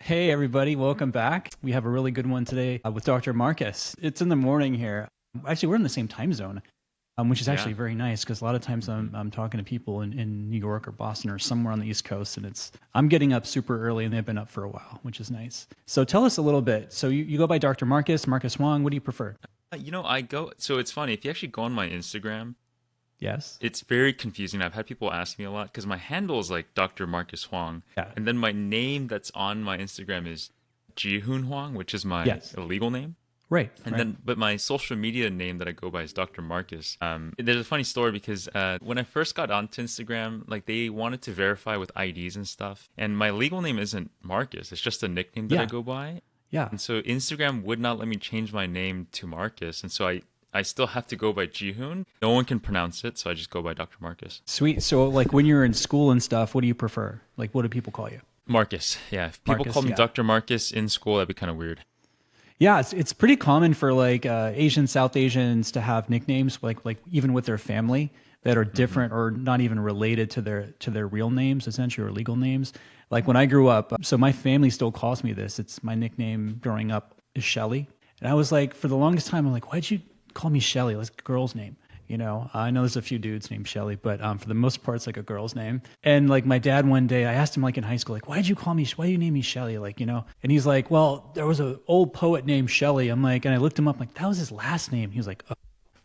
Hey, everybody, welcome back. We have a really good one today with Dr. Marcus. It's in the morning here. Actually, we're in the same time zone, which is Yeah. actually very nice because a lot of times hmm I'm talking to people in New York or Boston or somewhere on the East Coast, and I'm getting up super early and they've been up for a while, which is nice. So tell us a little bit. So you go by Dr. Marcus Hwang. What do you prefer? So it's funny. If you actually go on my Instagram, Yes. it's very confusing. I've had people ask me a lot because my handle is like Dr. Marcus Hwang. Yeah. And then my name that's on my Instagram is Jihoon Hwang, which is my Yes. illegal name. Right. And Right. then, but my social media name that I go by is Dr. Marcus. There's a funny story because when I first got onto Instagram, like they wanted to verify with IDs and stuff. And my legal name isn't Marcus, it's just a nickname that I Yeah. go by. Yeah. And so Instagram would not let me change my name to Marcus. And so I still have to go by Jihoon. No one can pronounce it, so I just go by Dr. Marcus. Sweet. So like when you're in school and stuff, what do you prefer? Like what do people call you? Marcus. Yeah, if people call Marcus. me Yeah. Dr. Marcus in school, that'd be kind of weird. Yeah, it's pretty common for like Asian South Asians to have nicknames like even with their family that are hmm different or not even related to their real names essentially or legal names. Like when I grew up, so my family still calls me this. It's my nickname growing up is Shelly, and I was like for the longest time I'm like, why'd you call me Shelly? Like a girl's name. I know there's a few dudes named Shelly, but for the most part, it's like a girl's name. And like my dad one day, I asked him like in high school, like, why do you name me Shelly? And he's like, well, there was an old poet named Shelley. I'm like, and I looked him up, like, that was his last name. He was like, oh.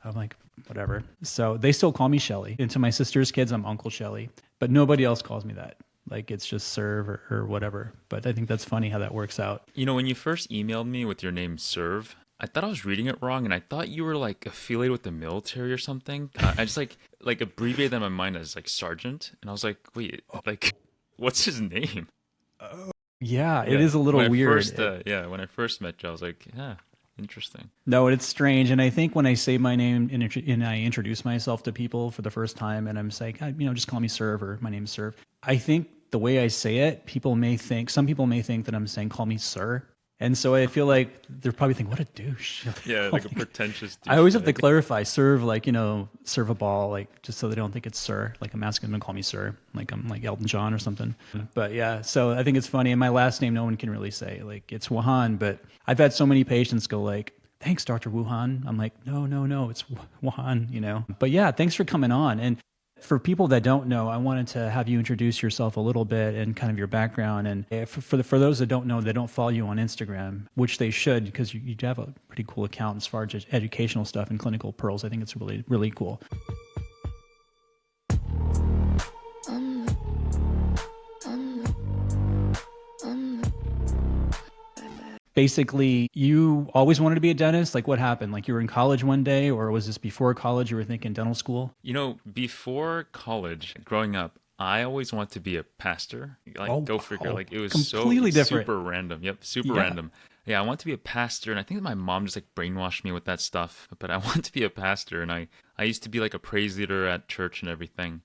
I'm like, whatever. So they still call me Shelly. And to my sister's kids, I'm Uncle Shelly, but nobody else calls me that. Like it's just Serv or whatever. But I think that's funny how that works out. When you first emailed me with your name Serv, I thought I was reading it wrong, and I thought you were like affiliated with the military or something. I just like abbreviated that in my mind as like sergeant, and I was like, wait, like, what's his name? Yeah, it Yeah, is a little weird. when I first met you, I was like, yeah, interesting. No, it's strange. And I think when I say my name and I introduce myself to people for the first time and I'm like, just call me Serv or my name's Serv. I think the way I say it, some people may think that I'm saying, call me sir. And so I feel like they're probably thinking, what a douche. Yeah, like a pretentious I always have to douchebag. clarify, serve, like, serve a ball, like, just so they don't think it's sir. Like, I'm asking them to call me sir, like I'm like Elton John or something. But yeah, so I think it's funny. And my last name, no one can really say. Like, it's Wahan, but I've had so many patients go, like, thanks, Dr. Wuhan. I'm like, no, it's Wahan. But yeah, thanks for coming on. And for people that don't know, I wanted to have you introduce yourself a little bit and kind of your background. And for those that don't know, they don't follow you on Instagram, which they should because you have a pretty cool account as far as educational stuff and clinical pearls. I think it's really, really cool. Basically, you always wanted to be a dentist. Like what happened? Like you were in college one day, or was this before college? You were thinking dental school? Before college, growing up, I always wanted to be a pastor. Like, Oh, go figure. wow. Like, it was so Completely different. super random. Yep, super Yeah. random. Yeah, I want to be a pastor, and I think that my mom just like brainwashed me with that stuff. But I want to be a pastor, and I used to be like a praise leader at church and everything.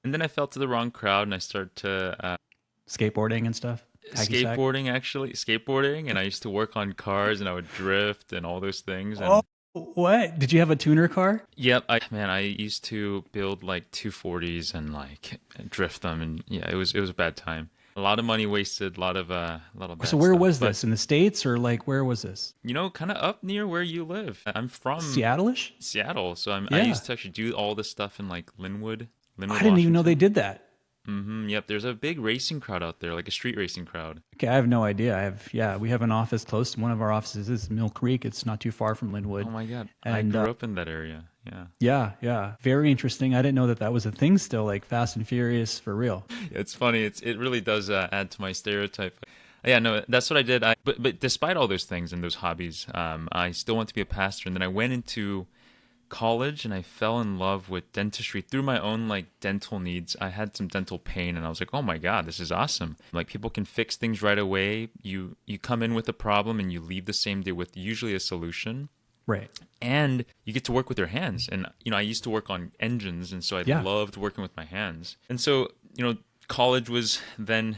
And then I fell to the wrong crowd, and I started to Skateboarding and stuff. Hacky sack. skateboarding, and I used to work on cars, and I would drift and all those things. Oh, And what? Did you have a tuner car? yep, I used to build like 240s and like drift them, and yeah, it was a bad time. A lot of money wasted, a lot of So bad where stuff. was But this? In the States or like where was this? kind of up near where you live. I'm from Seattle-ish? Seattle, so I Yeah. used to actually do all this stuff in like I Linwood, didn't even know they Washington. did that. Yep, there's a big racing crowd out there, like a street racing crowd. Okay, I have no idea. Yeah, we have an office close. One of our offices is Mill Creek. It's not too far from Oh Linwood. my God, I And grew up in that area. Yeah. yeah, very interesting. I didn't know that was a thing still, like Fast and Furious for real. It's funny. It really does add to my stereotype. Yeah, no, that's what I did. But despite all those things and those hobbies, I still want to be a pastor. And then I went into college and I fell in love with dentistry through my own like dental needs. I had some dental pain and I was like, "Oh my God, this is awesome." Like people can fix things right away. You come in with a problem and you leave the same day with usually a solution. Right. And you get to work with your hands. And I used to work on engines, and so I Yeah. loved working with my hands. And so, college was then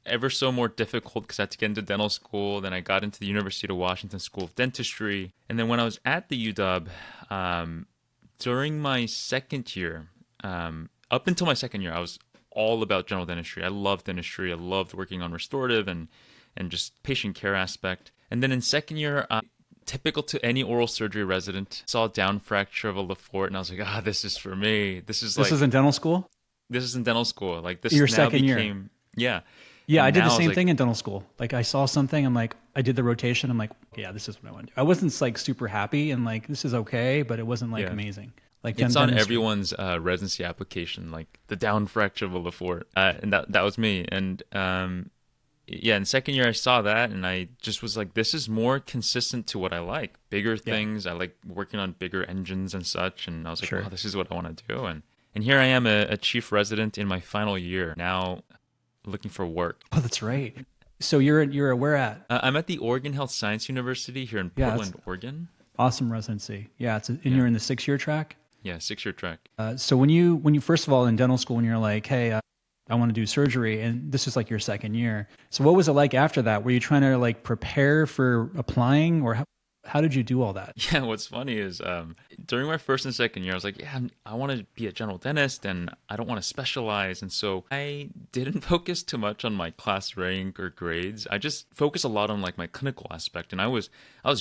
ever so more difficult because I had to get into dental school. Then I got into the University of Washington School of Dentistry. And then when I was at the UW, during my second year, up until my second year, I was all about general dentistry. I loved dentistry. I loved working on restorative and and just patient care aspect. And then in second year, typical to any oral surgery resident, saw a down fracture of a Le Fort, and I was like, this is for me. This is in dental school? This is in dental school. Like Your this now second year? became, yeah. Yeah, I And did the now I was same like, thing in dental school. Like I saw something, I'm like, I did the rotation. I'm like, yeah, this is what I want to do. I wasn't like super happy and like, this is okay, but it wasn't like yeah. amazing. Like It's on dentistry. everyone's residency application, like the down fracture of a Le Fort. And that was me. And yeah, in second year I saw that and I just was like, this is more consistent to what I like. Bigger Yeah, things. I like working on bigger engines and such. And I was like, wow, sure. this is what I want to do. And here I am, a chief resident in my final year now, looking for work. Oh, that's right. So you're where at? I'm at the Oregon Health Science University here in Yeah, that's Portland, Oregon. awesome residency. Yeah, and Yeah, you're in the 6 year track. yeah, 6 year track. So when you first of all in dental school, when you're like, hey, I want to do surgery, and this is like your second year. So what was it like after that? Were you trying to like prepare for applying, or how did you do all that? Yeah, what's funny is during my first and second year, I was like, yeah, I want to be a general dentist and I don't want to specialize. And so I didn't focus too much on my class rank or grades. I just focused a lot on like my clinical aspect. And I was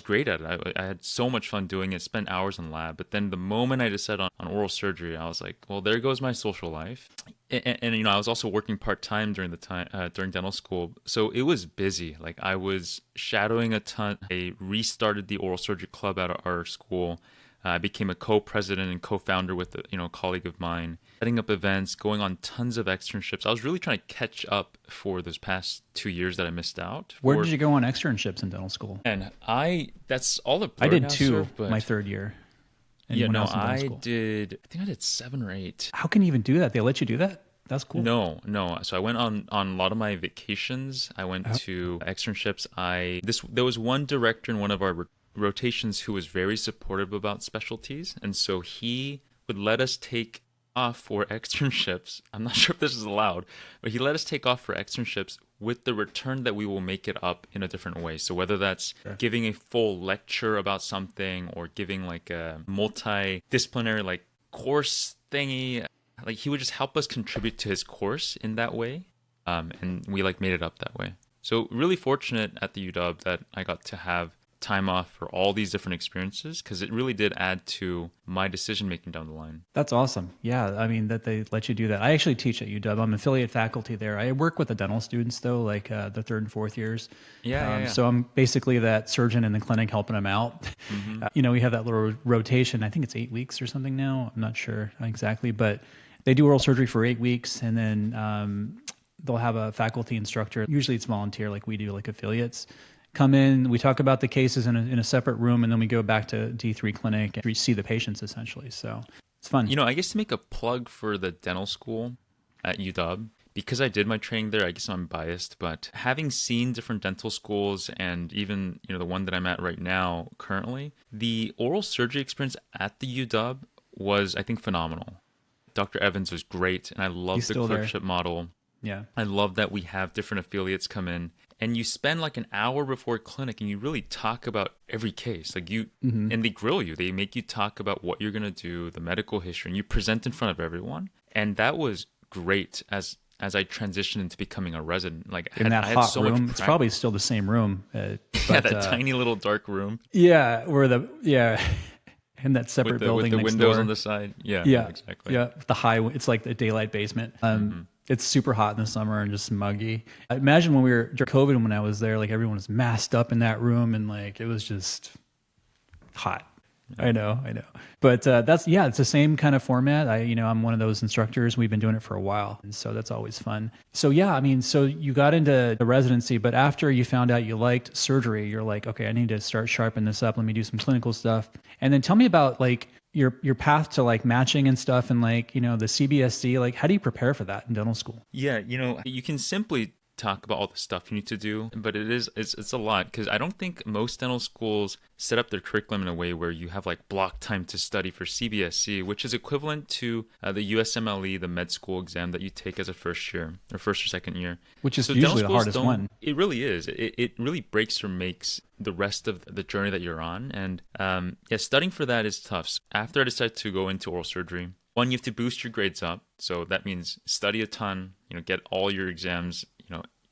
great at it. I had so much fun doing it, spent hours in lab. But then the moment I decided on oral surgery, I was like, well, there goes my social life. And you know, I was also working part-time during the time during dental school, so it was busy. Like I was shadowing a ton. I restarted the oral surgery club at our school. I became a co-president and co-founder with a colleague of mine, setting up events, going on tons of externships. I was really trying to catch up for those past 2 years that I missed out. Where did you go on externships in dental school? And that's all a I blur did now, two Serv, but my third year, and yeah, when I no, was in dental I school. did. I think I did 7 or 8. How can you even do that? They let you do that? That's cool. No, no. So I went on a lot of my vacations. I went Oh, to externships. There was one director in one of our rotations who was very supportive about specialties, and so he would let us take off for externships. I'm not sure if this is allowed, but he let us take off for externships with the return that we will make it up in a different way. So whether that's sure. giving a full lecture about something or giving like a multidisciplinary like course thingy, like he would just help us contribute to his course in that way, and we like made it up that way. So really fortunate at the UW that I got to have time off for all these different experiences because it really did add to my decision making down the line. That's awesome. Yeah, I mean that they let you do that. I actually teach at UW. I'm affiliate faculty there. I work with the dental students though, like the third and fourth years. Yeah. So I'm basically that surgeon in the clinic helping them out. Hmm. We have that little rotation. I think it's 8 weeks or something now. I'm not sure exactly, but they do oral surgery for 8 weeks, and then they'll have a faculty instructor. Usually it's volunteer, like we do, like affiliates. Come in, we talk about the cases in a separate room, and then we go back to D3 clinic and we see the patients essentially. So it's fun. I guess to make a plug for the dental school at UW, because I did my training there, I guess I'm biased, but having seen different dental schools and even, the one that I'm at right now currently, the oral surgery experience at the UW was, I think, phenomenal. Dr. Evans was great, and I love He's the still there. clerkship model. Yeah. I love that we have different affiliates come in, and you spend like an hour before clinic, and you really talk about every case. Like and they grill you. They make you talk about what you're gonna do, the medical history, and you present in front of everyone. And that was great as I transitioned into becing a resident. Like In that I had hot so room, much it's probably still the same room. yeah, But that tiny little dark room yeah, in that separate with building the next windows door. on the side. Yeah, Yeah, exactly. yeah. It's like the daylight basement. Hmm. It's super hot in the summer and just muggy. I imagine when we were during COVID, when I was there, like everyone was masked up in that room, and like it was just hot. I know. But it's the same kind of format. I'm one of those instructors. We've been doing it for a while, and so that's always fun. So yeah, I mean, so you got into the residency, but after you found out you liked surgery, you're like, okay, I need to start sharpening this up. Let me do some clinical stuff, and then tell me about like your path to like matching and stuff, and like the CBSE. Like, how do you prepare for that in dental school? Yeah, you can simply talk about all the stuff you need to do, but it's a lot because I don't think most dental schools set up their curriculum in a way where you have like block time to study for CBSE, which is equivalent to the USMLE, the med school exam that you take as a first year or first or second year, Which is so dental usually the schools hardest don't. one. It really is. It really breaks or makes the rest of the journey that you're on, and studying for that is tough. So after I decided to go into oral surgery, one, you have to boost your grades up, so that means study a ton, get all your exams,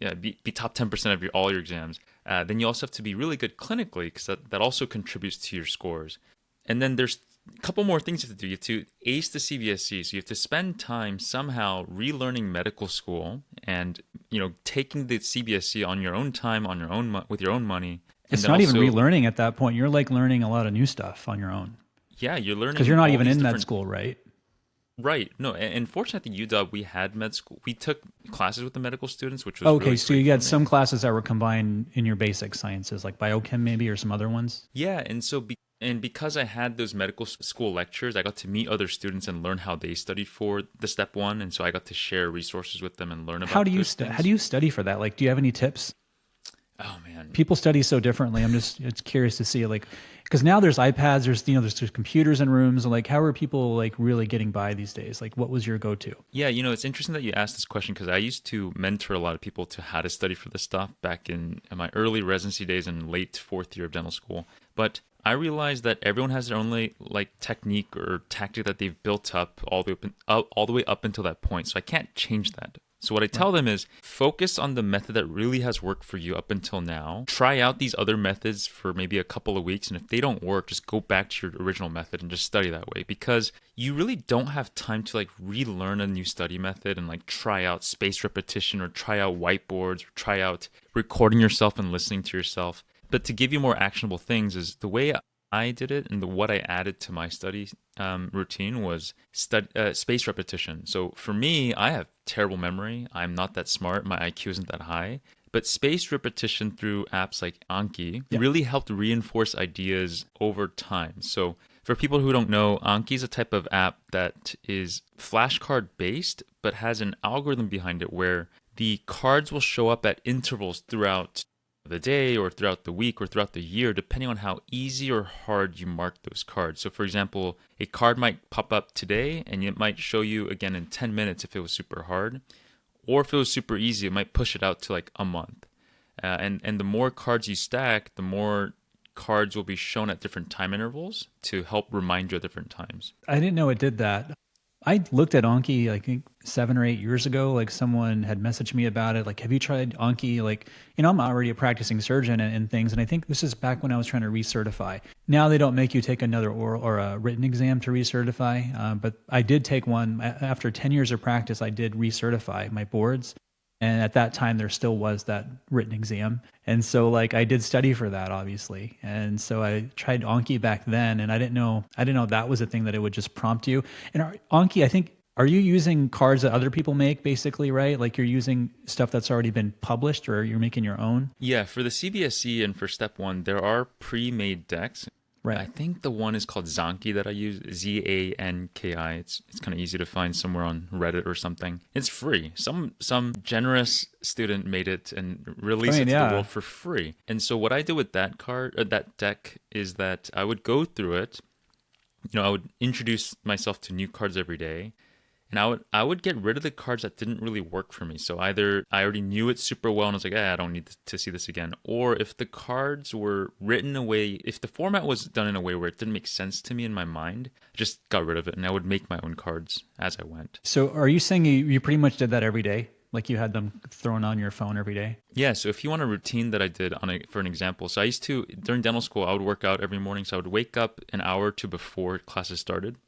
yeah, be top 10% of all your exams. Then you also have to be really good clinically because that also contributes to your scores. And then there's a couple more things you have to do. You have to ace the CBSE, so you have to spend time somehow relearning medical school and taking the CBSE on your own time, on your own with your own money, and It's then not even also relearning at that point. You're like learning a lot of new stuff on your own yeah, you're because you're learning not all even these in med different. school, right? Right. No, and fortunately at the UW we had med school. We took classes with the medical students, which was Okay, really so great you for had me. some classes that were combined in your basic sciences, like biochem maybe, or some other ones. Yeah, and because I had those medical school lectures, I got to meet other students and learn how they studied for the step one, and so I got to share resources with them and learn about those How do things. you study for that? Like, do you have any tips? Oh man. People study so differently. I'm just it's curious to see like because now there's iPads, there's computers in rooms. Like, how are people like really getting by these days? Like, what was your go-to? Yeah, it's interesting that you asked this question because I used to mentor a lot of people to how to study for this stuff back in my early residency days and late fourth year of dental school. But I realized that everyone has their own like technique or tactic that they've built up all the way up until that point. So I can't change that. So what I tell Right. them is focus on the method that really has worked for you up until now. Try out these other methods for maybe a couple of weeks, and if they don't work, just go back to your original method and just study that way because you really don't have time to like relearn a new study method and like try out spaced repetition or try out whiteboards or try out recording yourself and listening to yourself. But to give you more actionable things is the way I did it and what I added to my study routine was space repetition. So for me, I have terrible memory. I'm not that smart. My IQ isn't that high. But spaced repetition through apps like Anki Yeah. really helped reinforce ideas over time. So for people who don't know, Anki is a type of app that is flashcard based, but has an algorithm behind it where the cards will show up at intervals throughout the day or throughout the week or throughout the year, depending on how easy or hard you mark those cards. So, for example, a card might pop up today and it might show you again in 10 minutes if it was super hard. Or if it was super easy, it might push it out to like a month. And the more cards you stack, the more cards will be shown at different time intervals to help remind you at different times. I didn't know it did that. I looked at Anki, I think 7 or 8 years ago. Like someone had messaged me about it. Like, have you tried Anki? Like, I'm already a practicing surgeon and things. And I think this is back when I was trying to recertify. Now they don't make you take another oral or a written exam to recertify. But I did take one after 10 years of practice. I did recertify my boards. And at that time, there still was that written exam. And so like I did study for that, obviously. And so I tried Anki back then, and I didn't know that was a thing that it would just prompt you. And Anki, I think, are you using cards that other people make basically, right? Like you're using stuff that's already been published or you're making your own? Yeah, for the CBSE and for step one, there are pre-made decks. Right. I think the one is called Zanki that I use, Zanki. It's kind of easy to find somewhere on Reddit or something. It's free. Some generous student made it and I released mean, it to the yeah. world for free. And so what I did with that deck is that I would go through it. I would introduce myself to new cards every day. And I would get rid of the cards that didn't really work for me. So either I already knew it super well and I was like, I don't need to see this again. Or if the cards were written away, if the format was done in a way where it didn't make sense to me in my mind, I just got rid of it and I would make my own cards as I went. So are you saying you pretty much did that every day? Like you had them thrown on your phone every day? Yeah, so if you want a routine that I did for an example, so I used to, during dental school, I would work out every morning. So I would wake up an hour or two before classes started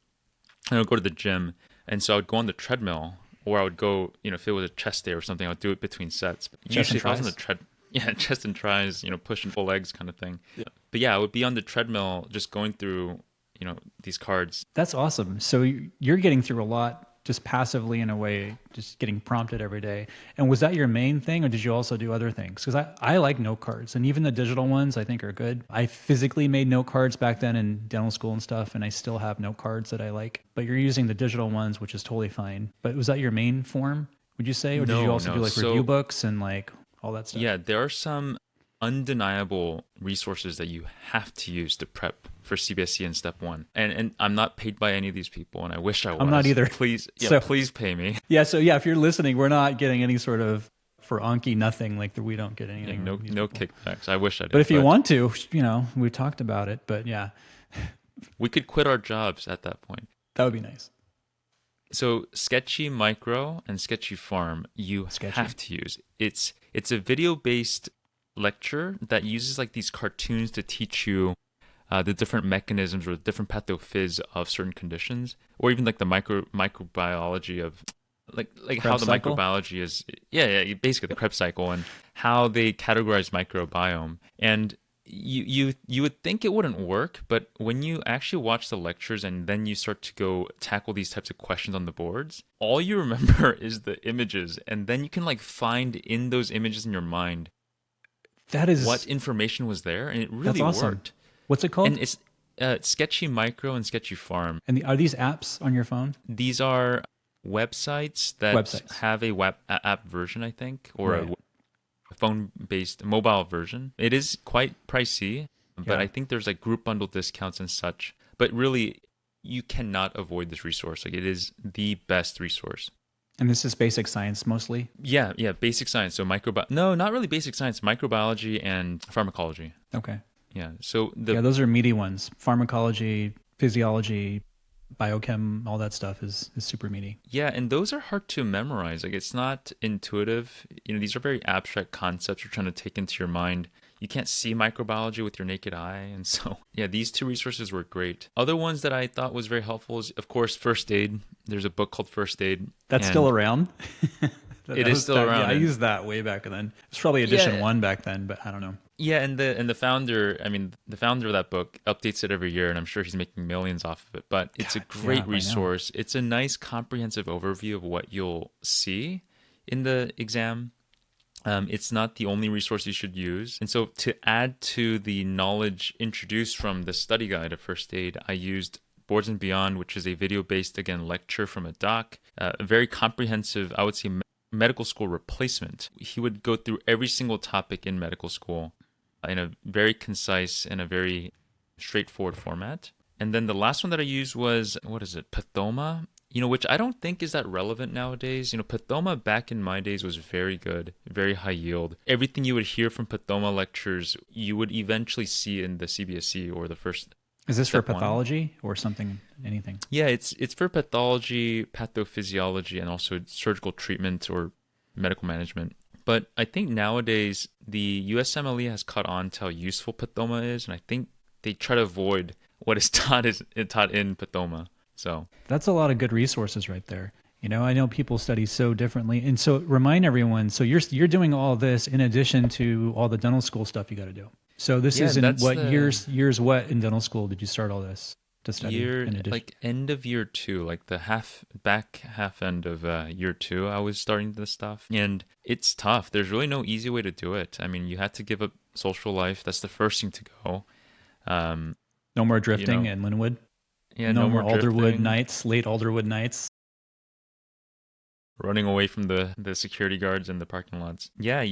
and I would go to the gym. And so I would go on the treadmill, or I would go, if it was a chest day or something, I would do it between sets. But Chest usually, and if I was on the tries? yeah, chest and tries, pushing full legs kind of thing. Yeah. But yeah, I would be on the treadmill, just going through, these cards. That's awesome. So you're getting through a lot just passively in a way, just getting prompted every day. And was that your main thing, or did you also do other things? Because I like note cards, and even the digital ones I think are good. I physically made note cards back then in dental school and stuff, and I still have note cards that I like. But you're using the digital ones, which is totally fine. But was that your main form, would you say? Or did you No, also do no. like review So books and like all that stuff? yeah, there are some undeniable resources that you have to use to prep for CBSE and Step 1. And I'm not paid by any of these people, and I wish I was. I'm not either. Please, yeah, So please pay me. yeah, so yeah, if you're listening, we're not getting any sort of for Anki nothing like that. We don't get Yeah, anything no, from these no people. kickbacks. I wish I did. But if you want to, we talked about it. But yeah, we could quit our jobs at that point. that would be nice. So Sketchy Micro and Sketchy Pharm, you Sketchy. have to use. It's a video based lecture that uses like these cartoons to teach you the different mechanisms or different pathophys of certain conditions, or even like the microbiology of like how Krebs the cycle. microbiology is. Yeah, basically the Krebs cycle and how they categorize microbiome. And you would think it wouldn't work, but when you actually watch the lectures and then you start to go tackle these types of questions on the boards, all you remember is the images, and then you can like find in those images in your mind That what is information was there, and it that's really awesome. worked. What's it And called? it's Sketchy Micro and Sketchy Farm. And are these apps on your phone? These are websites that Websites. have a app version, I think, or a Right. phone-based mobile version. It is quite pricey, but Yeah. I think there's like group bundle discounts and such. But really, you cannot avoid this resource. Like it is the best resource. And this is basic science mostly. Yeah, basic science. So no, not really basic science, microbiology and pharmacology. Okay. Yeah. So Yeah, the those are meaty ones. Pharmacology, physiology, biochem, all that stuff is super meaty. Yeah, and those are hard to memorize. Like it's not intuitive. These are very abstract concepts you're trying to take into your mind. You can't see microbiology with your naked eye. And so, yeah, these two resources were great. Other ones that I thought was very helpful is, of course, first aid. There's a book called First Aid, That's still and around. it That is was still back. Yeah, around. I And used that way back then. It's probably edition yeah, one back then, but I don't know. yeah, and the founder, I mean, the founder of that book updates it every year, and I'm sure he's making millions off of it. But it's a God, yeah, great I know. resource. It's a nice comprehensive overview of what you'll see in the exam. It's not the only resource you should use. And so to add to the knowledge introduced from the study guide of first aid, I used Boards and Beyond, which is a video-based, again, lecture from a doc, a very comprehensive, I would say, medical school replacement. He would go through every single topic in medical school in a very concise and a very straightforward format. And then the last one that I used was, what is it, pathoma? Which I don't think is that relevant nowadays. Pathoma back in my days was very good, very high yield. Everything you would hear from pathoma lectures, you would eventually see in the CBSE or the first Is this for step one. pathology or something? Anything? Yeah, it's for pathology, pathophysiology, and also surgical treatment or medical management. But I think nowadays the USMLE has caught on to how useful pathoma is, and I think they try to avoid what is taught in pathoma. So That's a lot of good resources right there. I know people study so differently, and so remind everyone. So you're doing all this in addition to all the dental school stuff you got to do. So this yeah, is in that's what the years what in dental school did you start all this to study year, in addition? like end of year two, like the back half end of year two, I was starting this stuff, and it's tough. There's really no easy way to do it. I mean, you had to give up social life. That's the first thing to go. Um, No more you drifting know, in Linwood. yeah, No no more more Alderwood drifting, nights, late Alderwood nights. running away from the security guards in the parking lots. Yeah,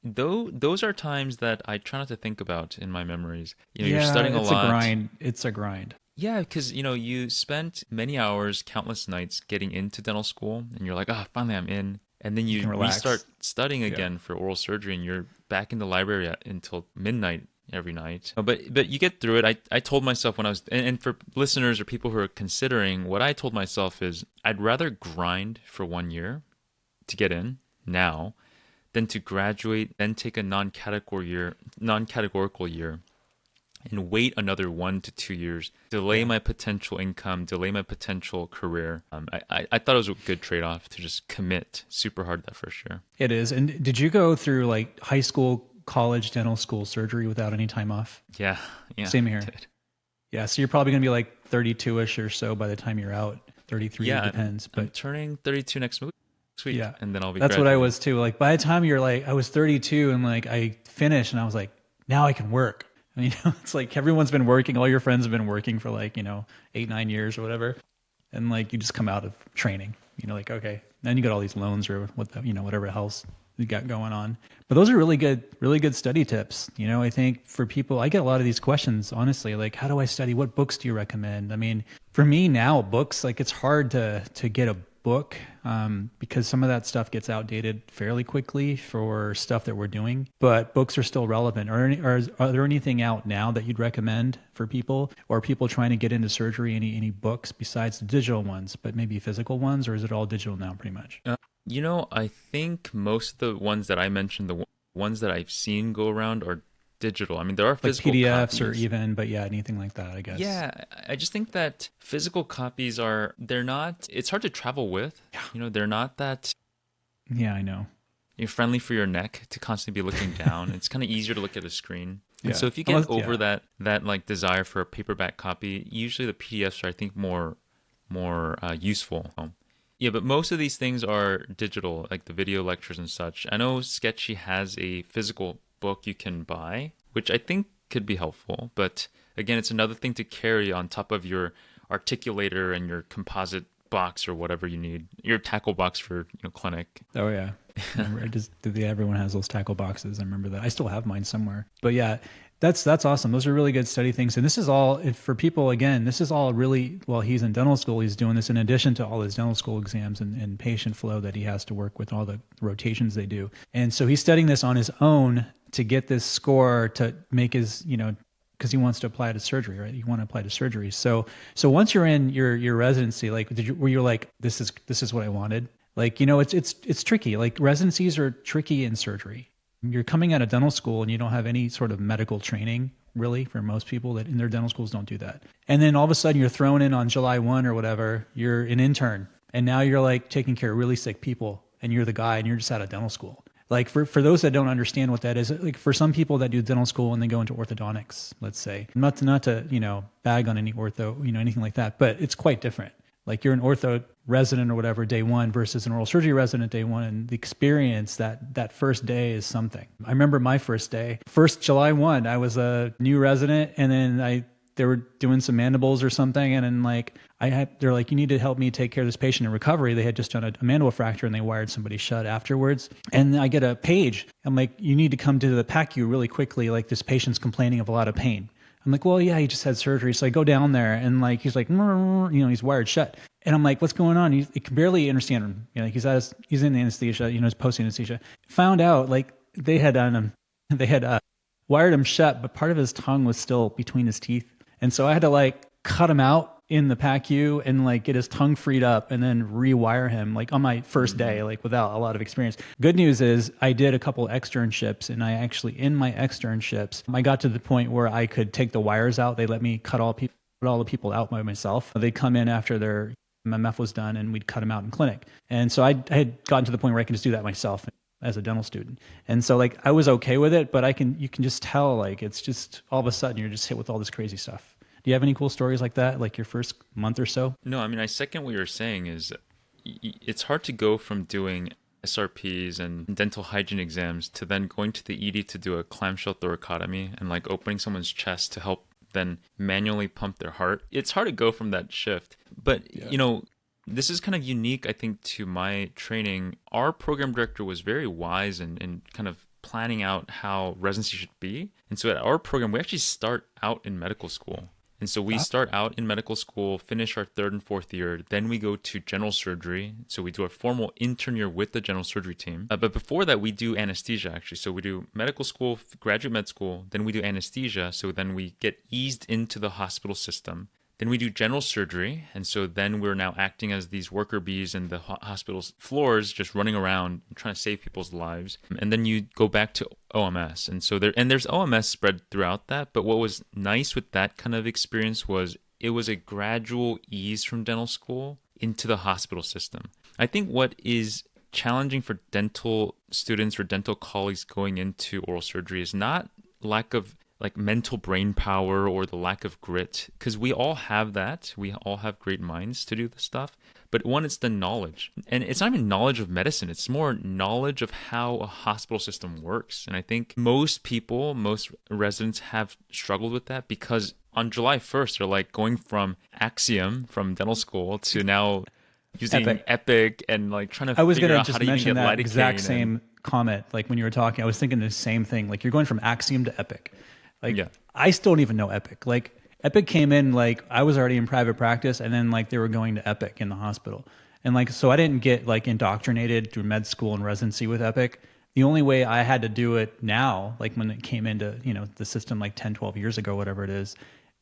though those are times that I try not to think about in my memories. You're Yeah, studying a it's a lot. grind. It's a grind. Yeah, because you spent many hours, countless nights getting into dental school, and you're like, finally I'm in. And then You you can restart relax. studying Yeah. again for oral surgery, and you're back in the library until midnight every night. But you get through it. I told myself when I was, and for listeners or people who are considering, what I told myself is I'd rather grind for 1 year to get in now than to graduate, then take a non-categorical year and wait another 1 to 2 years, delay Yeah. my potential income, delay my potential career. I thought it was a good trade-off to just commit super hard that first year. It is. And did you go through like high school, college, dental school surgery without any time off? Yeah, yeah, Same I here. did. Yeah. So you're probably going to be like 32-ish or so by the time you're out. 33, it Yeah, depends. I'm But turning 32 next week, yeah, and then I'll be that's what I graduating. was too. Like by the time you're like, I was 32 and like I finished and I was like, now I can work. It's like everyone's been working. All your friends have been working for like, 8, 9 years or whatever. And like you just come out of training, like, okay, then you got all these loans or whatever else you got going on. But those are really good study tips. I think for people, I get a lot of these questions, honestly, like, how do I study? What books do you recommend? I mean, for me now, books, like it's hard to get book, because some of that stuff gets outdated fairly quickly for stuff that we're doing, but books are still relevant. Are there anything out now that you'd recommend for people, or people trying to get into surgery? Any books besides the digital ones, but maybe physical ones, or is it all digital now pretty much? I think most of the ones that I mentioned, ones that I've seen go around are digital. I mean, there are Like physical PDFs or copies. even, but yeah, anything like that, I guess. Yeah, I just think that physical copies they're not, it's hard to travel with. They're not that Yeah, I know. friendly for your neck to constantly be looking down. It's kind of easier to look at a screen. And Yeah. so if you get Unless, over yeah. that like desire for a paperback copy, usually the PDFs are, I think, more useful. Yeah, but most of these things are digital, like the video lectures and such. I know Sketchy has a physical book you can buy, which I think could be helpful. But again, it's another thing to carry on top of your articulator and your composite box or whatever you need, your tackle box for clinic. Oh yeah. I remember everyone has those tackle boxes. I remember that. I still have mine somewhere. But yeah, that's awesome. Those are really good study things. And this is all for people, again, this is all really, well, he's in dental school. He's doing this in addition to all his dental school exams and patient flow that he has to work with, all the rotations they do. And so he's studying this on his own to get this score to make his, because he wants to apply to surgery, right? You want to apply to surgery. So once you're in your residency, like, were you like, this is what I wanted? Like, it's tricky. Like, residencies are tricky in surgery. You're coming out of dental school and you don't have any sort of medical training, really, for most people that in their dental schools don't do that. And then all of a sudden you're thrown in on July 1 or whatever, you're an intern. And now you're like taking care of really sick people and you're the guy and you're just out of dental school. Like, for those that don't understand what that is, like for some people that do dental school and they go into orthodontics, let's say, not to bag on any ortho, anything like that, but it's quite different. Like, you're an ortho resident or whatever day one versus an oral surgery resident day one, and the experience that first day is something. I remember my first day, first July 1, I was a new resident, and then they were doing some mandibles or something, and then they're like, you need to help me take care of this patient in recovery. They had just done a mandible fracture and they wired somebody shut afterwards. And I get a page. I'm like, you need to come to the PACU really quickly. Like, this patient's complaining of a lot of pain. I'm like, well, yeah, he just had surgery. So I go down there and he's like, he's wired shut. And I'm like, what's going on? He can barely understand him. He's in anesthesia, he's post anesthesia. Found out they had wired him shut, but part of his tongue was still between his teeth. And so I had to cut him out in the PACU and get his tongue freed up and then rewire him on my first day, without a lot of experience. Good news is I did a couple externships, and I actually, in my externships, I got to the point where I could take the wires out. They let me cut all the people out by myself. They'd come in after their MMF was done and we'd cut them out in clinic. And so I had gotten to the point where I could just do that myself as a dental student. And so I was okay with it, but you can just tell it's just all of a sudden you're just hit with all this crazy stuff. Do you have any cool stories like that, like your first month or so? No, I mean, I second what you're saying is it's hard to go from doing SRPs and dental hygiene exams to then going to the ED to do a clamshell thoracotomy and opening someone's chest to help then manually pump their heart. It's hard to go from that shift. But, this is kind of unique, I think, to my training. Our program director was very wise in kind of planning out how residency should be. And so at our program, we actually start out in medical school. And so we start out in medical school, finish our third and fourth year, then we go to general surgery. So we do a formal intern year with the general surgery team. But before that, we do anesthesia, actually. So we do medical school, graduate med school, then we do anesthesia. So then we get eased into the hospital system. Then we do general surgery, and so then we're now acting as these worker bees in the hospital's floors, just running around trying to save people's lives. And then you go back to OMS, and so there's OMS spread throughout that. But what was nice with that kind of experience was it was a gradual ease from dental school into the hospital system. I think what is challenging for dental students or dental colleagues going into oral surgery is not lack of mental brain power or the lack of grit, because we all have that. We all have great minds to do this stuff. But one, it's the knowledge. And it's not even knowledge of medicine. It's more knowledge of how a hospital system works. And I think most residents have struggled with that because on July 1st, they're going from Axiom from dental school to now using Epic and trying to figure out how to even get lidocaine. I was going to just mention that exact same comment. When you were talking, I was thinking the same thing. You're going from Axiom to Epic. I still don't even know Epic. Epic came in, I was already in private practice, and then they were going to Epic in the hospital. And like, so I didn't get like indoctrinated through med school and residency with Epic. The only way I had to do it now, like when it came into, the system like 10, 12 years ago, whatever it is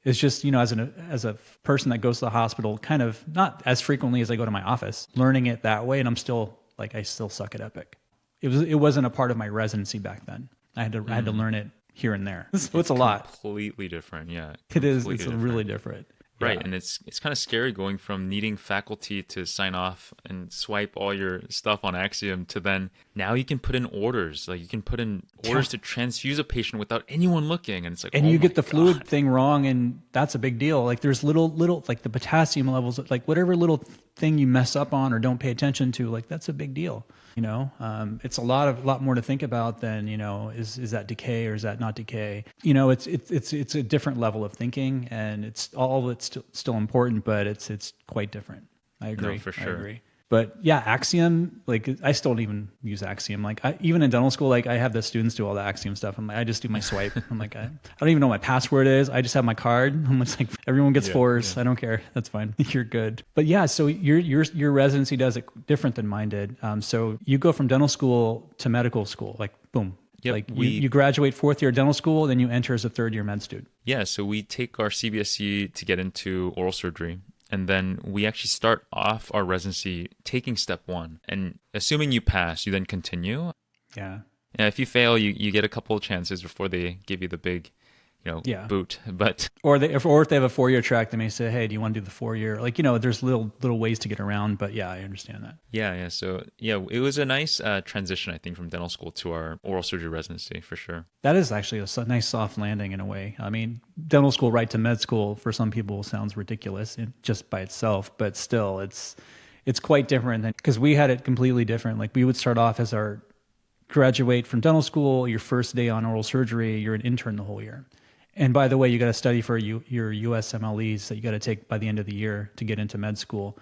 just, as a person that goes to the hospital, kind of not as frequently as I go to my office, learning it that way. And I'm still like, I still suck at Epic. It wasn't a part of my residency back then. I had to learn it here and there. So it's a lot. Completely different. Yeah. It is. Completely It's really different. Right. Yeah. And it's kind of scary going from needing faculty to sign off and swipe all your stuff on Axiom to then now you can put in orders. Like you can put in orders to transfuse a patient without anyone looking. And it's like, and oh you get my the God. fluid thing wrong, and that's a big deal. Like there's little like the potassium levels, like whatever little thing you mess up on or don't pay attention to, like that's a big deal. It's a lot more to think about than, is that decay or is that not decay? It's a different level of thinking, and it's all, it's still important, but it's quite different. I agree. No, for sure. I agree. But yeah, Axiom, like I still don't even use Axiom. Like even in dental school, like I have the students do all the Axiom stuff. I just do my swipe. I'm like, I don't even know what my password is. I just have my card. I'm just like, everyone gets fours. Yeah. I don't care. That's fine. You're good. But yeah, so your residency does it different than mine did. So you go from dental school to medical school, like boom. Yep, like you graduate fourth year dental school, then you enter as a third year med student. Yeah, so we take our CBSE to get into oral surgery. And then we actually start off our residency taking step 1. And assuming you pass, you then continue. Yeah. And if you fail, you get a couple of chances before they give you the big, boot. But or if they have a 4-year track, they may say, hey, do you want to do the 4-year? Like, there's little ways to get around. But yeah, I understand that. Yeah. So yeah, it was a nice transition, I think, from dental school to our oral surgery residency for sure. That is actually a nice soft landing in a way. I mean, dental school right to med school for some people sounds ridiculous just by itself, but still it's quite different than, because we had it completely different. Like we would start off as our graduate from dental school, your first day on oral surgery, you're an intern the whole year. And by the way, you got to study for your USMLEs that you got to take by the end of the year to get into med school,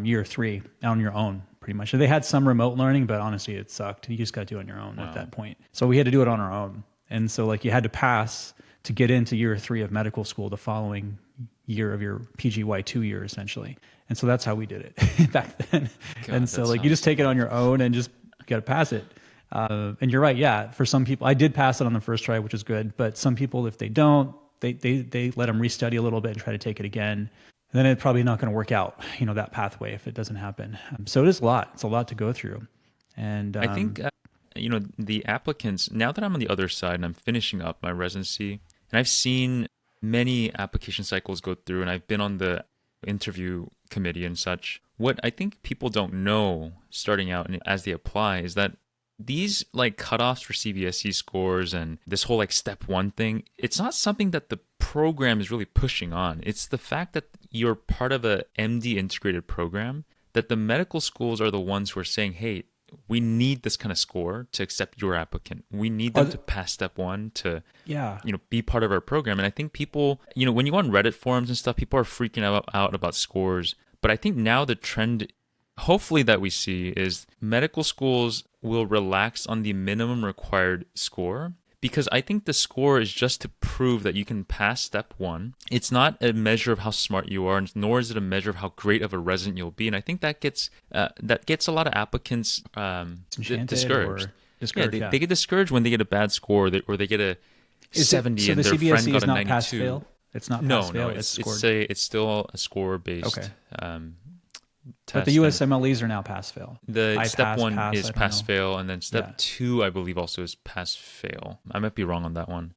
year 3 on your own, pretty much. So they had some remote learning, but honestly, it sucked. You just got to do it on your own at that point. So we had to do it on our own. And so like you had to pass to get into year 3 of medical school the following year of your PGY 2 year, essentially. And so that's how we did it back then. God, and so like you just take it on your own and just got to pass it. And you're right. Yeah. For some people, I did pass it on the first try, which is good. But some people, if they don't, they let them restudy a little bit and try to take it again. And then it's probably not going to work out, that pathway if it doesn't happen. So it is a lot. It's a lot to go through. And I think, the applicants, now that I'm on the other side and I'm finishing up my residency, and I've seen many application cycles go through, and I've been on the interview committee and such. What I think people don't know starting out and as they apply is that these like cutoffs for CBSE scores and this whole like step 1 thing, it's not something that the program is really pushing on. It's the fact that you're part of a MD integrated program, that the medical schools are the ones who are saying, hey, we need this kind of score to accept your applicant. We need them to pass step 1 to, be part of our program. And I think people, when you go on Reddit forums and stuff, people are freaking out about scores. But I think now the trend, hopefully that we see, is medical schools will relax on the minimum required score, because I think the score is just to prove that you can pass step 1. It's not a measure of how smart you are, nor is it a measure of how great of a resident you'll be. And I think that gets a lot of applicants discouraged. They get discouraged when they get a bad score, or they get a 70 so and the their CBSE friend got is a not 92. Pass fail? It's not pass fail. It's still a score based. Okay. Test. But the USMLEs are now pass fail. The step 1 is pass fail, and then step 2 I believe also is pass fail. I might be wrong on that one.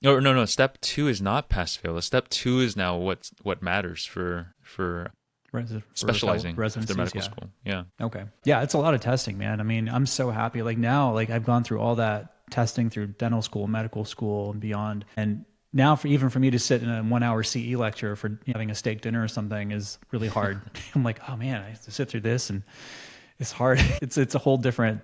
No. Step 2 is not pass fail. The step 2 is now what matters for specializing after medical school. Yeah. Okay. Yeah, it's a lot of testing, man. I mean, I'm so happy. Like now, like I've gone through all that testing through dental school, medical school, and beyond, and now even for me to sit in a 1-hour CE lecture for having a steak dinner or something is really hard. I'm like, oh man, I have to sit through this, and it's hard. It's a whole different,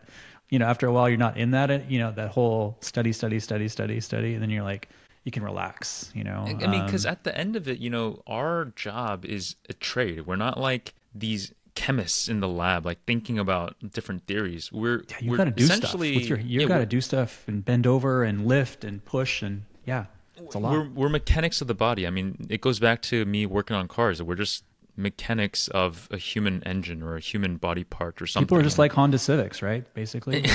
after a while you're not in that, that whole study, and then you're like, you can relax, I mean, because at the end of it, our job is a trade. We're not like these chemists in the lab, like thinking about different theories. We're got to do stuff. You got to do stuff and bend over and lift and push and it's a lot. We're mechanics of the body. I mean, it goes back to me working on cars. We're just mechanics of a human engine or a human body part or People are something. just like Honda Civics, right? Basically,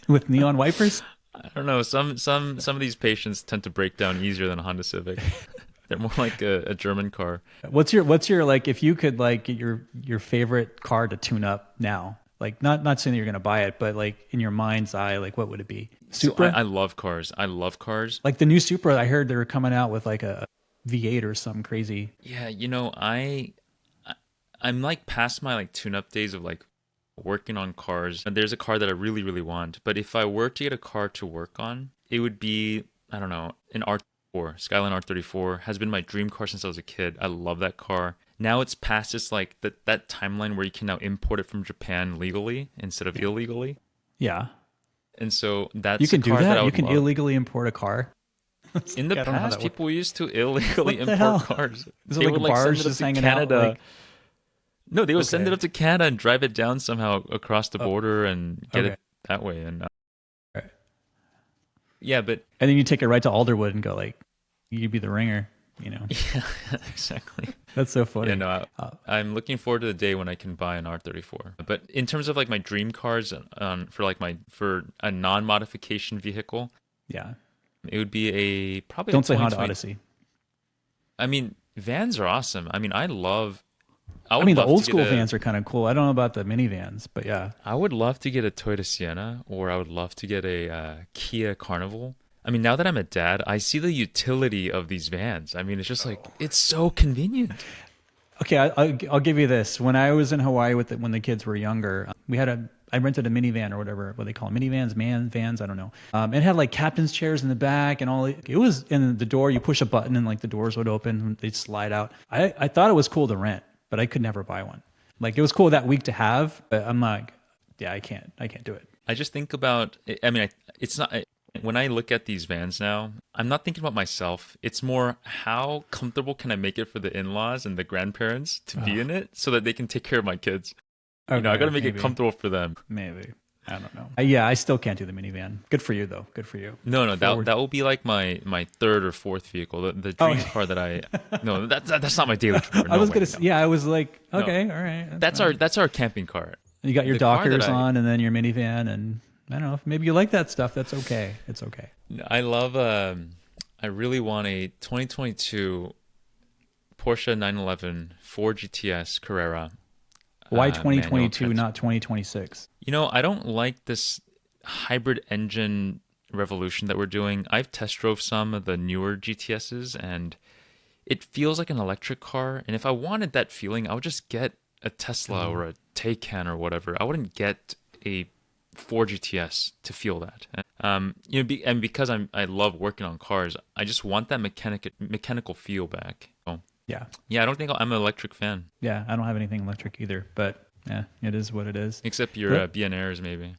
with neon wipers. I don't know. Some of these patients tend to break down easier than a Honda Civic. They're more like a German car. What's your like if you could like get your favorite car to tune up now? Like not saying that you're gonna buy it, but like in your mind's eye, like what would it be? So Supra? I love cars. I love cars. Like the new Supra, I heard they were coming out with like a V8 or something crazy. Yeah, I'm like past my like tune-up days of like working on cars. And there's a car that I really, really want. But if I were to get a car to work on, it would be, I don't know, an R34. Skyline R34 has been my dream car since I was a kid. I love that car. Now it's past just like that timeline where you can now import it from Japan legally instead of illegally. Yeah, And so you that's a can do car that I that. You would can love. illegally import a car. In the I don't know how past, that works. people used to illegally What the import hell? cars. Is it They like a would like send barge it up just to hanging out? Canada. Like No, they would send it okay, up to Canada and drive it down somehow across the border and get okay, it that way. And right. yeah, but And then you take it right to Alderwood and go like, you'd be the ringer. You know, yeah, exactly. that's so Yeah, funny. no, Uh, I'm looking forward to the day when I can buy an R34. But in terms of like my dream cars, for a non-modification vehicle, yeah, it would be a probably a don't say Honda 2020. Odyssey. I mean, vans are awesome. I mean, I I would mean, the love old to get school a vans are kind of cool. I don't know about the minivans, but yeah. I would love to get a Toyota Sienna, or I would love to get a Kia Carnival. I mean, now that I'm a dad, I see the utility of these vans. I mean, it's just like it's so convenient. Okay, I'll give you this. When I was in Hawaii when the kids were younger, I rented a minivan or whatever, what they call them, minivans, vans, I don't know. It had like captain's chairs in the back and all. It was in the door. You push a button and like the doors would open and they'd slide out. I thought it was cool to rent, but I could never buy one. Like it was cool that week to have, but I'm like, yeah, I can't do it. I just think about. I mean, it's not. When I look at these vans now, I'm not thinking about myself. It's more how comfortable can I make it for the in-laws and the grandparents to be Oh, in it so that they can take care of my kids. I got okay, to make it comfortable for them. maybe. I don't know. Yeah, I still can't do the minivan. Good for you though. Good for you. No, that Forward. that will be like my third or fourth vehicle. The Oh, dream car that I no, that's not my daily driver. I No was way, gonna. no. Yeah, I was like, No. okay, all right, that's That's fine. our camping car. You got your The car that Dockers on, and then your minivan, and I don't know if maybe you like that stuff. That's okay. It's okay. I love I really want a 2022 Porsche 911 4 GTS Carrera Why manual 2022, not 2026? I don't like this hybrid engine revolution that we're doing. I've test drove some of the newer GTSs and it feels like an electric car. And if I wanted that feeling, I would just get a Tesla or a Taycan or whatever. I wouldn't get a 4 GTS to feel that. And because I love working on cars, I just want that mechanical feel back. So, Yeah, yeah, I don't think I'm an electric fan, yeah. I don't have anything electric either, but yeah, it is what it is. except your BNRs maybe.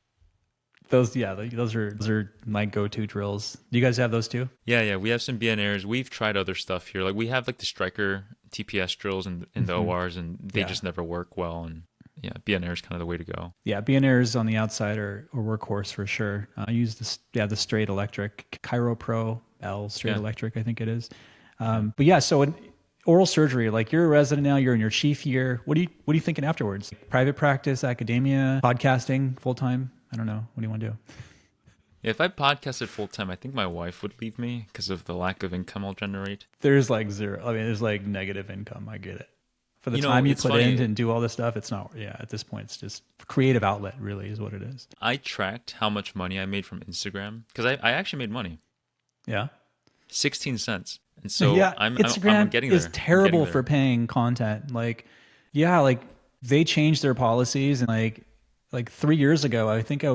Those are my go-to drills. Do you guys have those too? Yeah, we have some BNRs. We've tried other stuff here. Like we have like the Striker TPS drills in the ORs, and they Yeah. just never work well. And yeah, BNR is kind of the way to go. Yeah, BNRs on the outside are workhorse for sure. I use the straight electric Cairo Pro L straight Yeah. electric, I think it is. But yeah, so in oral surgery, like you're a resident now, you're in your chief year. What are you thinking afterwards? Private practice, academia, podcasting, full time? I don't know. What do you want to do? Yeah, if I podcasted full time, I think my wife would leave me because of the lack of income I'll generate. There's like zero. I mean, there's like negative income. I get it. For the time you It's put funny. in and do all this stuff, it's not. Yeah, at this point, it's just creative outlet. Really, is what it is. I tracked how much money I made from Instagram because I actually made money, Yeah. 16 cents. And so Yeah, I'm Instagram getting is there. I'm terrible getting for there. paying content. Like, yeah, like they changed their policies and like 3 years ago, I think I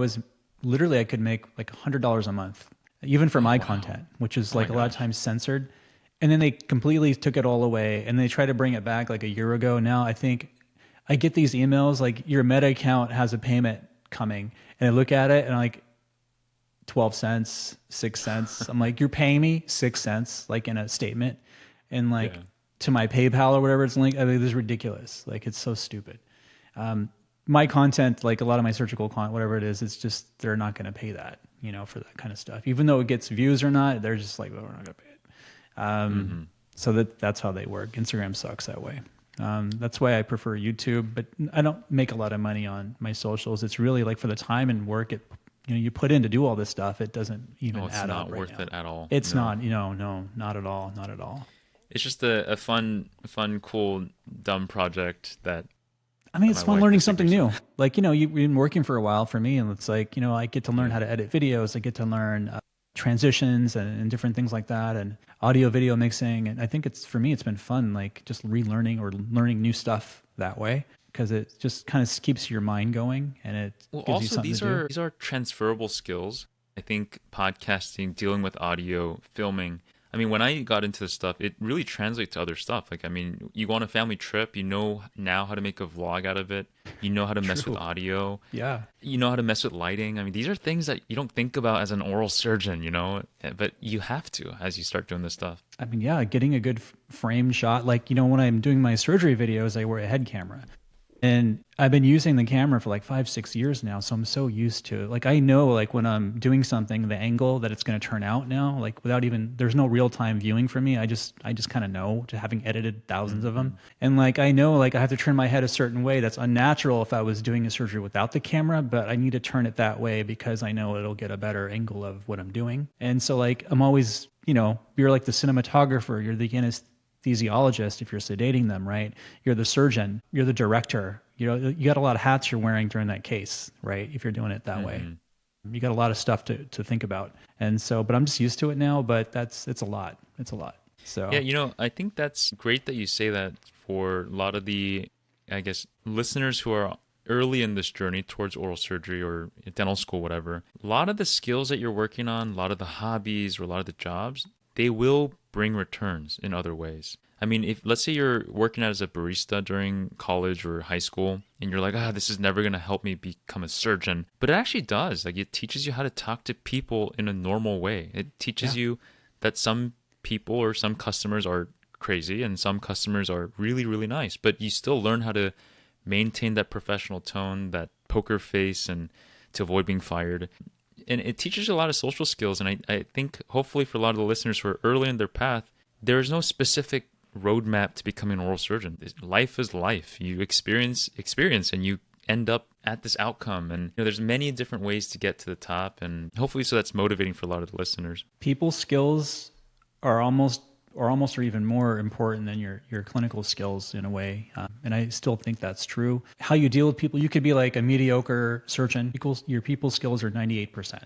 could make like $100 a month, even for my content, which is Oh my like a lot of gosh. times censored. And then they completely took it all away and they tried to bring it back like a year ago. Now I think I get these emails like your Meta account has a payment coming, and I look at it and I'm like 12 cents, 6 cents. I'm like, you're paying me 6 cents, like in a statement. And like Yeah. to my PayPal or whatever it's linked. I mean, this is ridiculous. Like it's so stupid. My content, like a lot of my surgical content, whatever it is, it's just, they're not going to pay that, for that kind of stuff. Even though it gets views or not, they're just like, well, we're not going to pay it. So that's how they work. Instagram sucks that way. That's why I prefer YouTube, but I don't make a lot of money on my socials. It's really like for the time and work you put in to do all this stuff, it doesn't Oh, even it's add up not right worth now. it at all. It's No. not, no, not at all, not at all. It's just a fun, cool, dumb project that I mean, it's my fun wife learning disagrees something with. new. Like, you've been working for a while for me, and it's like, I get to learn Yeah. how to edit videos. I get to learn transitions and different things like that, and audio video mixing. And I think for me, it's been fun, like just relearning or learning new stuff that way, because it just kind of keeps your mind going and it Well, gives you also something to do. these are transferable skills. I think podcasting, dealing with audio, filming. I mean, when I got into this stuff, it really translates to other stuff. Like, I mean, you go on a family trip, you know now how to make a vlog out of it. You know how to mess with True. audio. Yeah. You know how to mess with lighting. I mean, these are things that you don't think about as an oral surgeon, but you have to as you start doing this stuff. I mean, yeah, getting a good framed shot. Like, when I'm doing my surgery videos, I wear a head camera. And I've been using the camera for like 5, 6 years now, so I'm so used to it. Like I know, like when I'm doing something, the angle that it's going to turn out now, like without even there's no real time viewing for me. I just kind of know, to having edited thousands of them, Hmm. and like I know, like I have to turn my head a certain way. That's unnatural if I was doing a surgery without the camera, but I need to turn it that way because I know it'll get a better angle of what I'm doing. And so like I'm always, you're like the cinematographer, you're the anesthesiologist if you're sedating them, right? You're the surgeon, you're the director. You got a lot of hats you're wearing during that case, right? If you're doing it that way, Hmm. you got a lot of stuff to think about. And so, but I'm just used to it now, but it's a lot. It's a lot. Yeah, So I think that's great that you say that for a lot of the, I guess, listeners who are early in this journey towards oral surgery or dental school, whatever. A lot of the skills that you're working on, a lot of the hobbies or a lot of the jobs, they will bring returns in other ways. I mean, if let's say you're working as a barista during college or high school and you're like, this is never going to help me become a surgeon. But it actually does. Like, it teaches you how to talk to people in a normal way. It teaches yeah, you that some people or some customers are crazy and some customers are really, really nice, but you still learn how to maintain that professional tone, that poker face, and to avoid being fired. And it teaches you a lot of social skills. And I think hopefully for a lot of the listeners who are early in their path, there is no specific roadmap to becoming an oral surgeon. Life is life. You experience, and you end up at this outcome. And there's many different ways to get to the top. And hopefully so that's motivating for a lot of the listeners. people skills are almost or even more important than your clinical skills in a way. And I still think that's true. How you deal with people, you could be like a mediocre surgeon. Your people skills are 98%.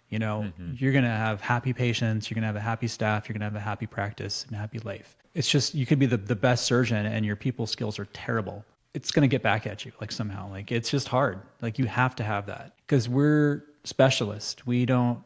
Hmm. You're going to have happy patients, you're going to have a happy staff, you're going to have a happy practice and a happy life. It's just, you could be the best surgeon and your people skills are terrible. It's going to get back at you like somehow. Like it's just hard. Like you have to have that because we're specialists. We don't,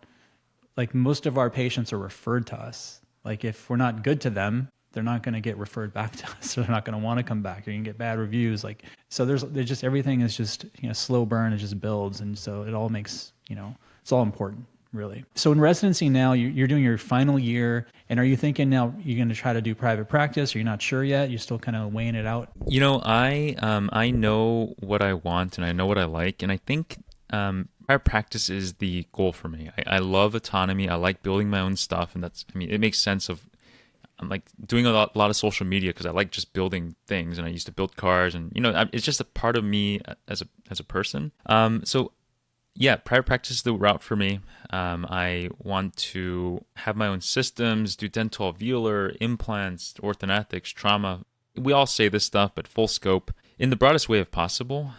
like most of our patients are referred to us. Like if we're not good to them, they're not going to get referred back to us. So they're not going to want to come back. You're going to get bad reviews. Like, so there's just, everything is just, slow burn. It just builds. And so it all makes, it's all important really. So in residency now, you're doing your final year. And are you thinking now you're going to try to do private practice? Or you're not sure yet? You're still kind of weighing it out? I know what I want and I know what I like, and I think private practice is the goal for me. I love autonomy. I like building my own stuff, and I mean, it makes sense of I'm like doing a lot of social media because I like just building things, and I used to build cars, and it's just a part of me as a person. So yeah, private practice is the route for me. I want to have my own systems, do dental, alveolar, implants, orthodontics, trauma. We all say this stuff, but full scope in the broadest way of possible,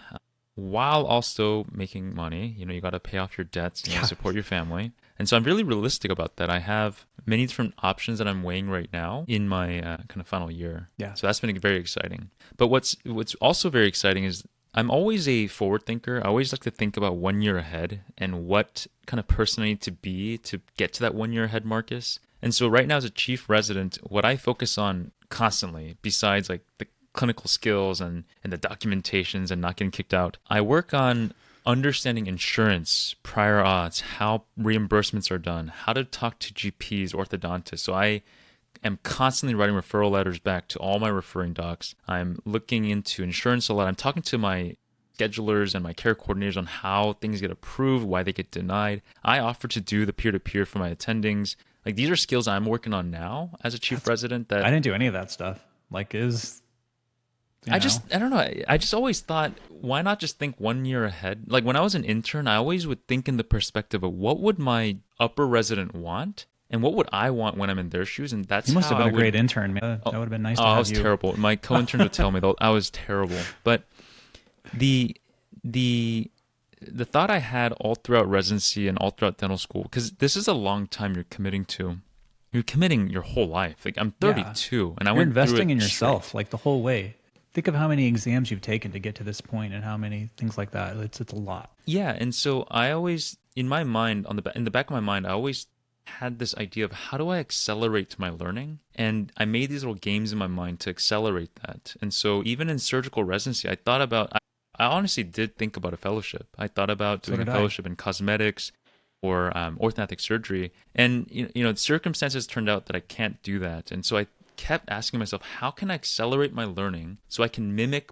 while also making money. You got to pay off your debts, Yeah. support your family. And so I'm really realistic about that. I have many different options that I'm weighing right now in my kind of final year. Yeah. So that's been very exciting. But what's also very exciting is I'm always a forward thinker. I always like to think about 1 year ahead and what kind of person I need to be to get to that 1 year ahead, Marcus. And so right now as a chief resident, what I focus on constantly, besides like the clinical skills and the documentations and not getting kicked out, I work on understanding insurance, prior auths, how reimbursements are done, how to talk to GPs, orthodontists. So I am constantly writing referral letters back to all my referring docs. I'm looking into insurance a lot. I'm talking to my schedulers and my care coordinators on how things get approved, why they get denied. I offer to do the peer-to-peer for my attendings. Like, these are skills I'm working on now as a chief resident I that didn't do any of that stuff. Like is you know? I don't know. I just always thought, why not just think 1 year ahead? Like when I was an intern, I always would think in the perspective of what would my upper resident want and what would I want when I'm in their shoes, and You that's must how have I been a great would. intern, man. Oh, That would have been nice oh, to I have was you. terrible. My co-interns would tell me that I was terrible. But the the the thought I had all throughout residency and all throughout dental school, because this is a long time you're committing to. You're committing your whole life. Like I'm Yeah. 32, and I You're went through investing it in yourself straight. like the whole way. Think of how many exams you've taken to get to this point and how many things like that. It's a lot. Yeah, and so I always, in my mind, in the back of my mind, I always had this idea of how do I accelerate my learning, and I made these little games in my mind to accelerate that. And so even in surgical residency, I thought about. I honestly did think about a fellowship. I thought about So doing a did I. fellowship in cosmetics or orthodontic surgery, and circumstances turned out that I can't do that, and so I kept asking myself, how can I accelerate my learning so I can mimic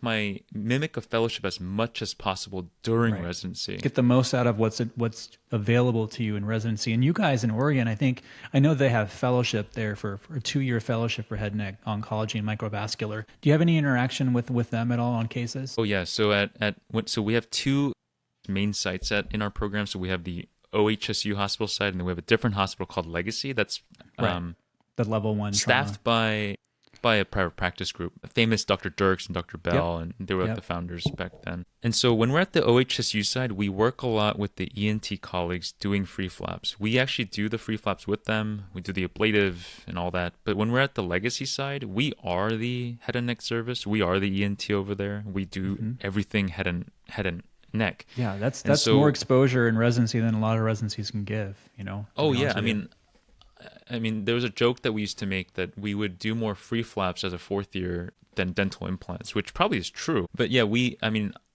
a fellowship as much as possible during Right. residency? Get the most out of what's available to you in residency. And you guys in Oregon, I know they have fellowship there for a 2-year fellowship for head and neck oncology and microvascular. Do you have any interaction with them at all on cases? Oh yeah, so so we have two main sites in our program. So we have the OHSU hospital site, and then we have a different hospital called Legacy that's Right. um, The level one trauma. staffed by a private practice group, famous Dr. Dirks and Dr. Yep. Bell, and they were like the Yep. founders back then. And so when we're at the OHSU side, we work a lot with the ENT colleagues doing free flaps. We actually do the free flaps with them. We do the ablative and all that. But when we're at the legacy side, we are the head and neck service. We are the ENT over there. We do Hmm. everything head and neck. Yeah, that's And that's more so, exposure in residency than a lot of residencies can give, to oh be yeah, honest with you. I mean, there was a joke that we used to make that we would do more free flaps as a fourth year than dental implants, which probably is true. But yeah,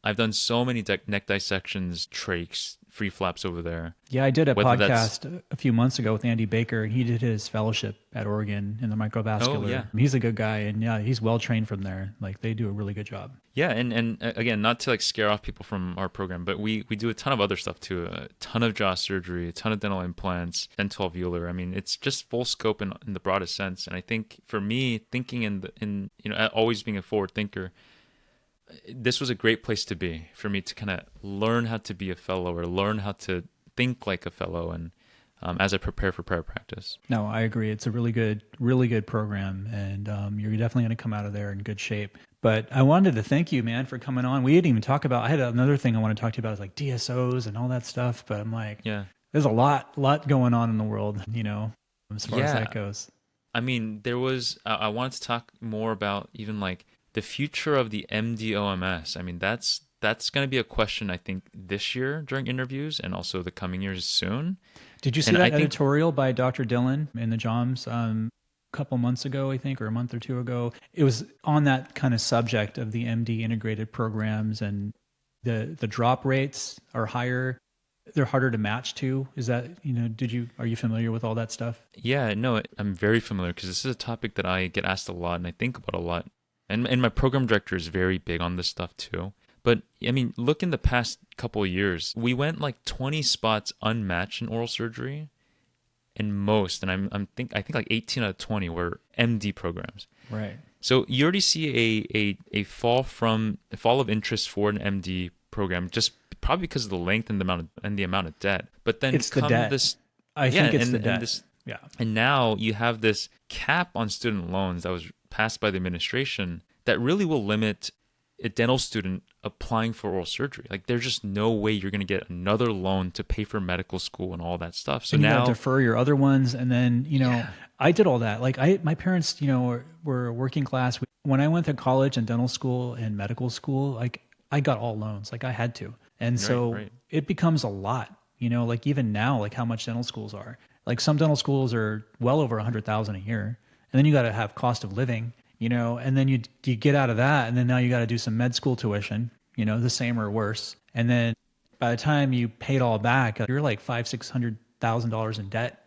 I've done so many neck dissections, trachs, free flaps over there. Yeah, I did a Whether that's, podcast a few months ago with Andy Baker, and he did his fellowship at Oregon in the oh microvascular. yeah, He's a good guy, and yeah, he's well trained from there. Like they do a really good job. yeah, and again, not to like scare off people from our program, but we do a ton of other stuff too. A ton of jaw surgery, a ton of dental implants, dental alveolar. I mean, it's just full scope in the broadest sense. And I think for me, thinking in always being a forward thinker, this was a great place to be for me to kind of learn how to be a fellow or learn how to think like a fellow, and as I prepare for private practice. No, I agree. It's a really good program, and you're definitely going to come out of there in good shape. But I wanted to thank you, man, for coming on. We didn't even talk about. I had another thing I want to talk to you about, is like DSOs and all that stuff. But I'm like, Yeah. there's a lot going on in the world, as far as Yeah. that goes. I mean, I wanted to talk more about even like the future of the MDOMS. I mean, that's going to be a question I think this year during interviews and also the coming years soon. Did you see And I that think, editorial by Dr. Dillon in the Joms a couple months ago, I think, or a month or two ago? It was on that kind of subject of the MD integrated programs, and the drop rates are higher. They're harder to match to. Is that, are you familiar with all that stuff? yeah, no, I'm very familiar because this is a topic that I get asked a lot and I think about a lot. And my program director is very big on this stuff too. But I mean, look in the past couple of years, we went like 20 spots unmatched in oral surgery, and I think like 18 out of 20 were MD programs. Right. So you already see a fall of interest for an MD program, just probably because of the length and the amount of debt. But then It's the debt. I yeah, think it's the and debt. this Yeah. and now you have this cap on student loans that was passed by the administration that really will limit a dental student applying for oral surgery. Like there's just no way you're going to get another loan to pay for medical school and all that stuff. So And you got to now, defer your other ones, and then yeah, I did all that. Like my parents, were working class. When I went to college and dental school and medical school, like I got all loans, like I had to, and right, so right. it becomes a lot. Like even now, like how much dental schools are. Like some dental schools are well over 100,000 a year, and then you got to have cost of living, and then you get out of that, and then now you got to do some med school tuition, the same or worse, and then by the time you pay it all back, you're like $500,000-600,000 in debt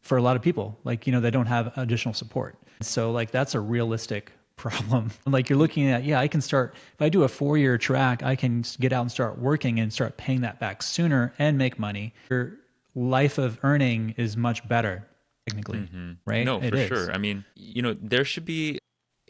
for a lot of people. Like they don't have additional support, so like that's a realistic problem. Like you're looking at, yeah, I can start if I do a 4-year track, I can get out and start working and start paying that back sooner and make money. Your life of earning is much better technically, right? No, It for is. sure. I mean, there should be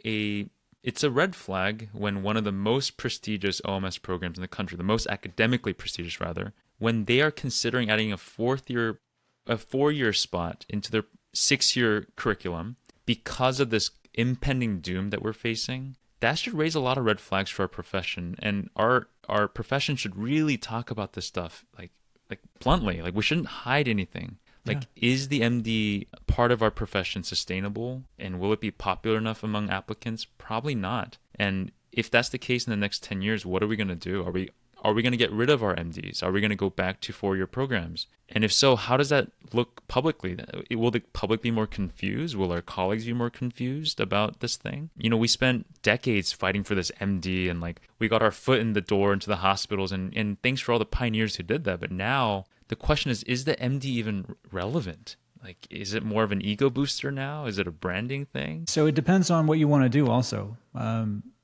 a it's a red flag when one of the most prestigious OMS programs in the country, the most academically prestigious rather, when they are considering adding a 4-year spot into their 6-year curriculum because of this impending doom that we're facing. That should raise a lot of red flags for our profession, and our profession should really talk about this stuff like bluntly. Like, we shouldn't hide anything. Like, Yeah. is the MD part of our profession sustainable, and will it be popular enough among applicants? Probably not. And if that's the case in the next 10 years, what are we going to do? Are we going to get rid of our MDs? Are we going to go back to 4-year programs? And if so, how does that look publicly? Will the public be more confused? Will our colleagues be more confused about this thing? You know, we spent decades fighting for this MD, and like, we got our foot in the door into the hospitals, and thanks for all the pioneers who did that. But now the question is the MD even relevant? Like, is it more of an ego booster now? Is it a branding thing? So it depends on what you want to do also.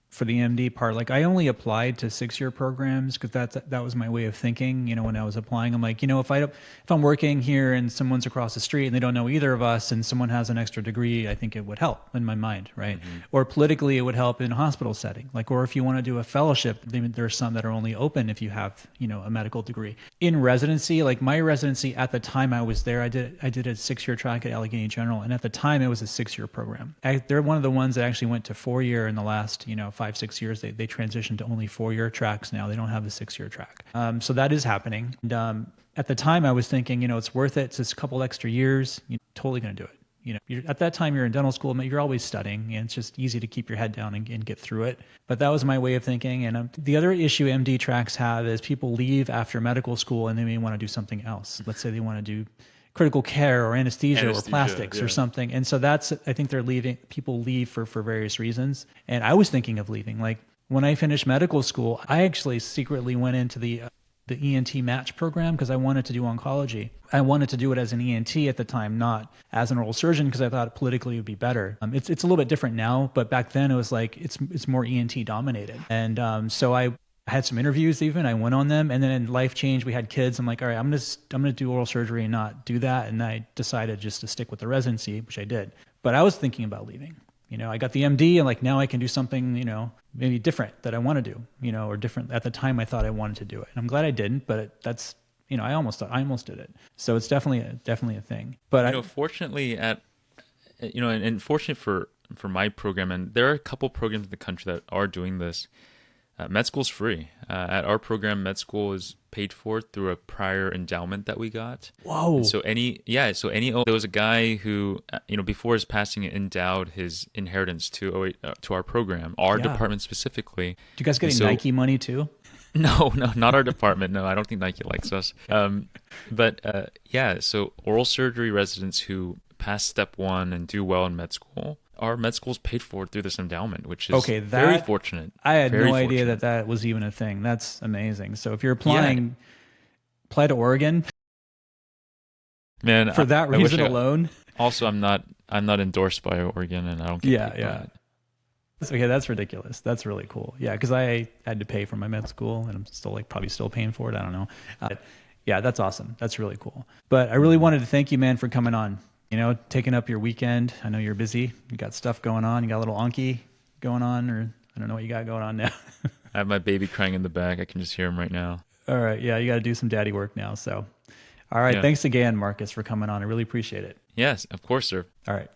For the MD part, like I only applied to 6-year programs because that was my way of thinking. You know, when I was applying, I'm like, you know, if I'm working here and someone's across the street and they don't know either of us, and someone has an extra degree, I think it would help in my mind, right? Mm-hmm. Or politically, it would help in a hospital setting, like, or if you want to do a fellowship, there's some that are only open if you have, you know, a medical degree. In residency, like my residency at the time I was there, I did a 6-year track at Allegheny General, and at the time it was a 6-year program. They're one of the ones that actually went to 4-year in the last, you know, 5-6 years. They transitioned to only 4-year tracks now. They don't have the 6-year track. So that is happening. And at the time I was thinking, you know, it's worth it. It's just a couple extra years. You're totally going to do it. You know, at that time you're in dental school, you're always studying, and it's just easy to keep your head down and get through it. But that was my way of thinking. And the other issue MD tracks have is people leave after medical school and they may want to do something else. Let's say they want to do critical care or anesthesia or plastics, yeah, or something. And so that's, I think people leave for various reasons. And I was thinking of leaving. Like when I finished medical school, I actually secretly went into the ENT match program because I wanted to do oncology. I wanted to do it as an ENT at the time, not as an oral surgeon, because I thought politically it would be better. It's a little bit different now, but back then it was like, it's more ENT dominated. And so I had some interviews even, I went on them, and then life changed. We had kids. I'm like, all right, I'm going to do oral surgery and not do that. And I decided just to stick with the residency, which I did. But I was thinking about leaving. You know, I got the MD and like now I can do something, you know, maybe different that I want to do, you know, or different. At the time I thought I wanted to do it. And I'm glad I didn't, but that's, you know, I almost did it. So it's definitely a thing. But fortunately and fortunate for my program, and there are a couple programs in the country that are doing this. Med school's free. At our program, med school is paid for through a prior endowment that we got. Whoa. And there was a guy who, before his passing, endowed his inheritance to our program, our department specifically. Do you guys get any Nike money too? No, not our department. No, I don't think Nike likes us. So oral surgery residents who pass step 1 and do well in med school, our med school is paid for through this endowment, which is very fortunate. I had no idea that was even a thing. That's amazing. So if you're applying, apply to Oregon. Man, for that reason alone. Also, I'm not endorsed by Oregon, and I don't get paid by it. Okay, that's ridiculous. That's really cool. Yeah, because I had to pay for my med school, and I'm still probably still paying for it. I don't know. That's awesome. That's really cool. But I really wanted to thank you, man, for coming on. You know, taking up your weekend. I know you're busy. You got stuff going on. You got a little ANKI going on, or I don't know what you got going on now. I have my baby crying in the back. I can just hear him right now. All right. Yeah, you got to do some daddy work now. So, all right. Yeah. Thanks again, Marcus, for coming on. I really appreciate it. Yes, of course, sir. All right.